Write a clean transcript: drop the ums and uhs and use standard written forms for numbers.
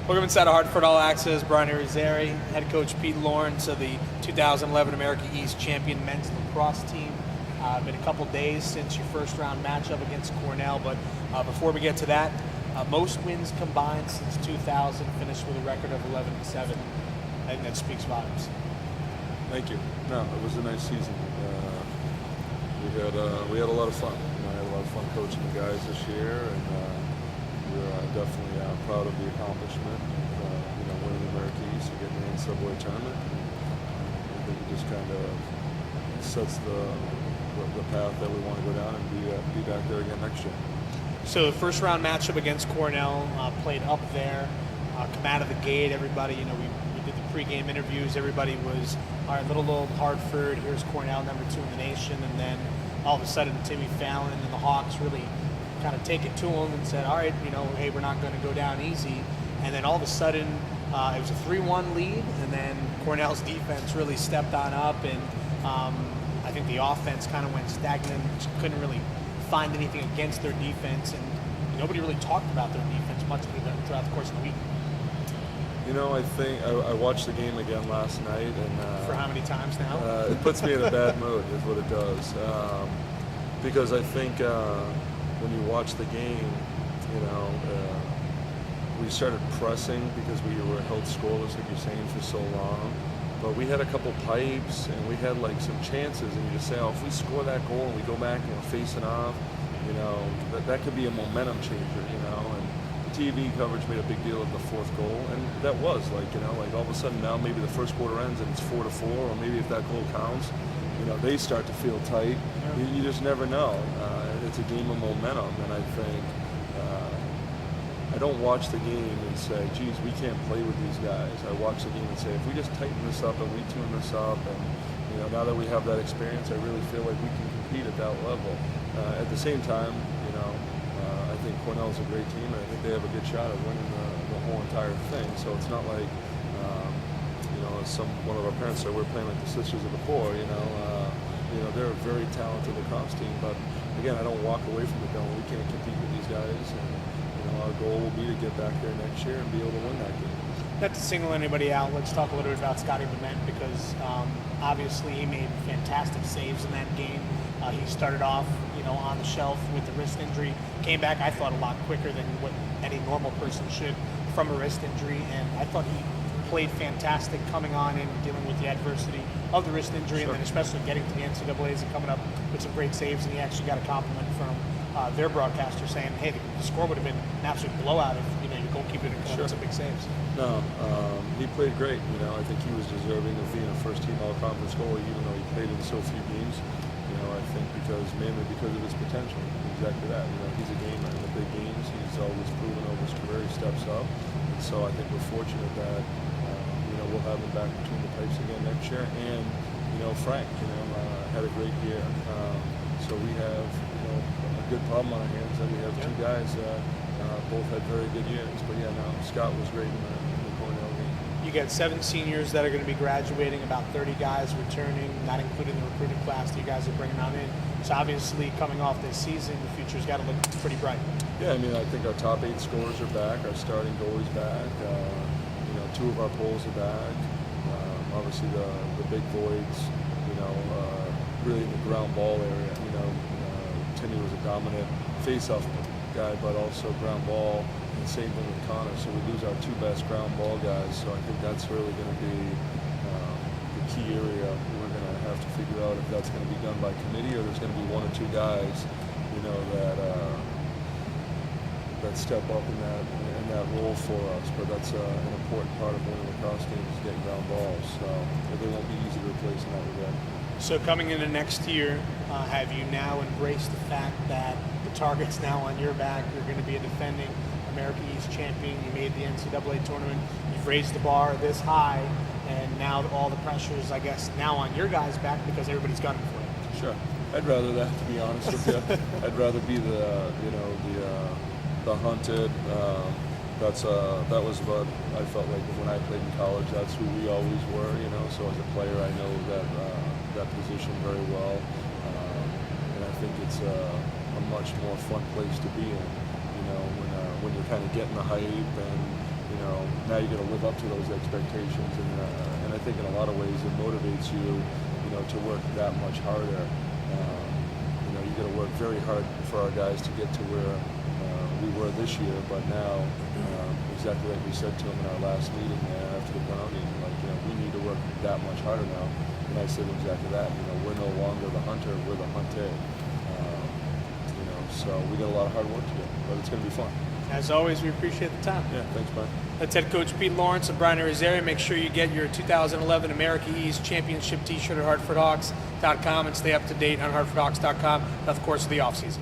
Welcome inside of Hartford All Access. Brian Irizarry, head coach Pete Lawrence of the 2011 America East champion men's lacrosse team. Been a couple days since your first round matchup against Cornell, but before we get to that, most wins combined since 2000, finished with a record of 11-7. I think that speaks volumes. Thank you. No, it was a nice season. We had a lot of fun. I had a lot of fun coaching the guys this year, and we're definitely proud of the accomplishment. Winning the America East and getting the NCAA tournament. I think it just kind of sets the path that we want to go down and be back there again next year. So the first round matchup against Cornell, played up there, come out of the gate. Everybody, we did the pregame interviews. Everybody was, all right, little old Hartford. Here's Cornell, number 2 in the nation, and then all of a sudden Timmy Fallon and the Hawks really kind of take it to him and said, all right, hey, we're not going to go down easy. And then all of a sudden, it was a 3-1 lead, and then Cornell's defense really stepped on up, and I think the offense kind of went stagnant. Couldn't really find anything against their defense, and nobody really talked about their defense much throughout the course of the week. I think I watched the game again last night, and for how many times now? It puts me in a bad mood, is what it does, because I think when you watch the game, we started pressing because we were held scoreless, like you're saying, for so long. But we had a couple pipes, and we had some chances, and you just say, oh, if we score that goal and we go back and we're facing off, that could be a momentum changer, and the TV coverage made a big deal of the 4th goal, and that was all of a sudden now maybe the first quarter ends and it's 4-4, or maybe if that goal counts, they start to feel tight. You just never know. It's a game of momentum, and I think I don't watch the game and say, geez, we can't play with these guys. I watch the game and say, if we just tighten this up and we tune this up, and now that we have that experience, I really feel like we can compete at that level. At the same time, I think Cornell's a great team, and I think they have a good shot at winning the whole entire thing. So it's not like, as one of our parents said, we're playing like the Sisters of the Poor. They're a very talented lacrosse team, but again, I don't walk away from it going, we can't compete with these guys. And, our goal will be to get back there next year and be able to win that game. Not to single anybody out, let's talk a little bit about Scotty Bement, because obviously he made fantastic saves in that game. He started off, on the shelf with the wrist injury, came back, I thought, a lot quicker than what any normal person should from a wrist injury, and I thought he played fantastic coming on and dealing with the adversity of the wrist injury, Sure. And then especially getting to the NCAAs and coming up with some great saves, and he actually got a compliment from their broadcaster saying, hey, the score would have been an absolute blowout if your goalkeeper didn't come up with some big saves. No, he played great. I think he was deserving of being a first-team all-conference goalie, even though he played in so few games. I think mainly because of his potential. Exactly that. He's a gamer in the big games. He's always proven over his career he steps up. And so I think we're fortunate that we'll have him back between the pipes again next year. And Frank, had a great year. So we have a good problem on our hands that we have 2 guys that both had very good years. But Scott was great in the Cornell game. You got 7 seniors that are going to be graduating, about 30 guys returning, not including the recruiting class that you guys are bringing on in. So obviously, coming off this season, the future's got to look pretty bright. Yeah, I think our top 8 scorers are back. Our starting goalie's back. 2 of our poles are back. Obviously, the big voids, really in the ground ball area. Timmy was a dominant face-off guy, but also ground ball, and same thing with Connor. So we lose our 2 best ground ball guys. So I think that's really going to be the key area. We're going to have to figure out if that's going to be done by committee, or there's going to be 1 or 2 guys, that step up in that role for us. But that's an important part of winning lacrosse games, is getting ground balls. So they won't be easy to replace in that regard. So coming into next year, have you now embraced the fact that the target's now on your back? You're going to be a defending America East champion. You made the NCAA tournament. You've raised the bar this high, and now all the pressure is, I guess, now on your guys' back because everybody's gunning for it. Sure. I'd rather that, to be honest with you. I'd rather be the hunted. That was what I felt like when I played in college. That's who we always were. So as a player, I know that position very well, and I think it's a much more fun place to be in. When you're kind of getting the hype and now you got to live up to those expectations, and I think in a lot of ways it motivates you, to work that much harder. You got to work very hard for our guys to get to where we were this year, but now, exactly like we said to them in our last meeting there after the Brown game, we need to work that much harder now. And I said exactly that. We're no longer the hunter; we're the hunted. So we got a lot of hard work to do, but it's going to be fun. As always, we appreciate the time. Yeah, thanks, Brian. That's head coach Pete Lawrence and Brian Irizarry. Make sure you get your 2011 America East Championship T-shirt at HartfordHawks.com and stay up to date on HartfordHawks.com throughout the course of the offseason.